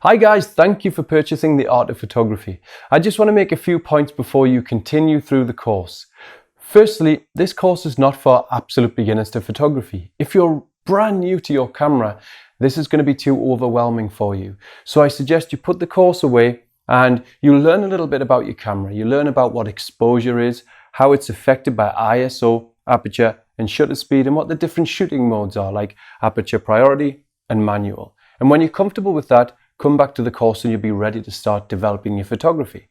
Hi guys, thank you for purchasing The Art of Photography. I just want to make a few points before you continue through the course. Firstly, this course is not for absolute beginners to photography. If you're brand new to your camera, this is going to be too overwhelming for you. So I suggest you put the course away and you learn a little bit about your camera. You learn about what exposure is, how it's affected by ISO, aperture and shutter speed, and what the different shooting modes are, like aperture priority and manual. And when you're comfortable with that, come back to the course and you'll be ready to start developing your photography.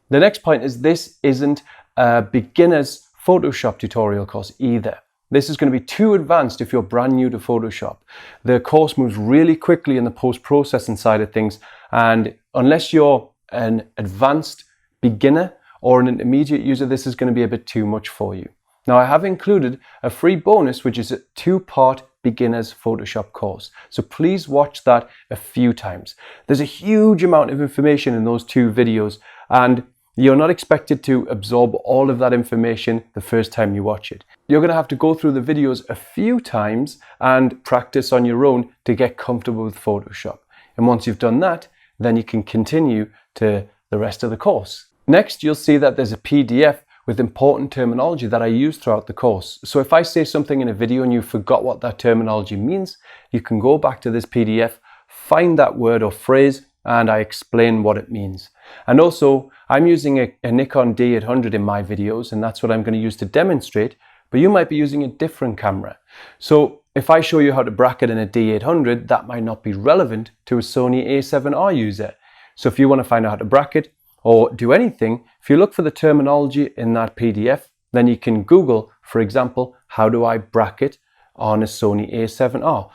The next point is this isn't a beginner's Photoshop tutorial course either. This is going to be too advanced if you're brand new to Photoshop. The course moves really quickly in the post-processing side of things, and unless you're an advanced beginner or an intermediate user, this is going to be a bit too much for you. Now, I have included a free bonus, which is a two-part beginner's Photoshop course. So please watch that a few times. There's a huge amount of information in those two videos, and you're not expected to absorb all of that information the first time you watch it. You're going to have to go through the videos a few times and practice on your own to get comfortable with Photoshop. And once you've done that, then you can continue to the rest of the course. Next, you'll see that there's a PDF with important terminology that I use throughout the course. So if I say something in a video and you forgot what that terminology means, you can go back to this PDF, find that word or phrase, and I explain what it means. And also, I'm using a Nikon D800 in my videos, and that's what I'm going to use to demonstrate, but you might be using a different camera. So if I show you how to bracket in a D800, that might not be relevant to a Sony A7R user. So if you want to find out how to bracket or do anything, if you look for the terminology in that PDF, then you can Google, for example, how do I bracket on a Sony A7R?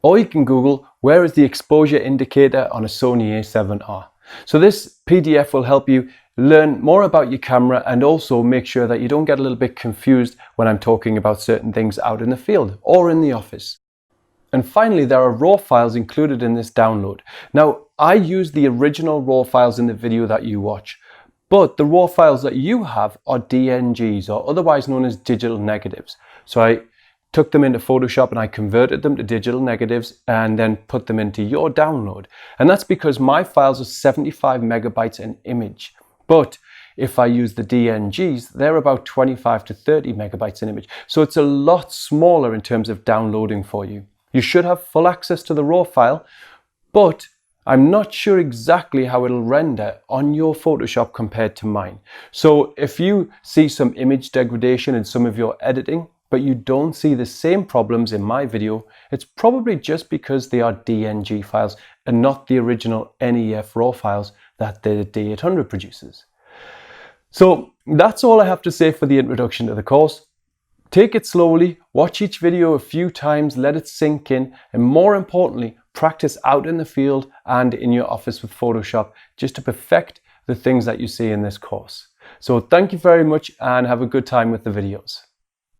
Or you can Google, where is the exposure indicator on a Sony A7R? So this PDF will help you learn more about your camera and also make sure that you don't get a little bit confused when I'm talking about certain things out in the field or in the office. And finally, there are RAW files included in this download. Now, I use the original RAW files in the video that you watch, but the RAW files that you have are DNGs, or otherwise known as digital negatives. So I took them into Photoshop and I converted them to digital negatives and then put them into your download. And that's because my files are 75 megabytes an image. But if I use the DNGs, they're about 25 to 30 megabytes an image. So it's a lot smaller in terms of downloading for you. You should have full access to the RAW file, but I'm not sure exactly how it'll render on your Photoshop compared to mine. So if you see some image degradation in some of your editing, but you don't see the same problems in my video, it's probably just because they are DNG files and not the original NEF RAW files that the D800 produces. So that's all I have to say for the introduction to the course. Take it slowly, watch each video a few times, let it sink in, and more importantly, practice out in the field and in your office with Photoshop just to perfect the things that you see in this course. So thank you very much and have a good time with the videos.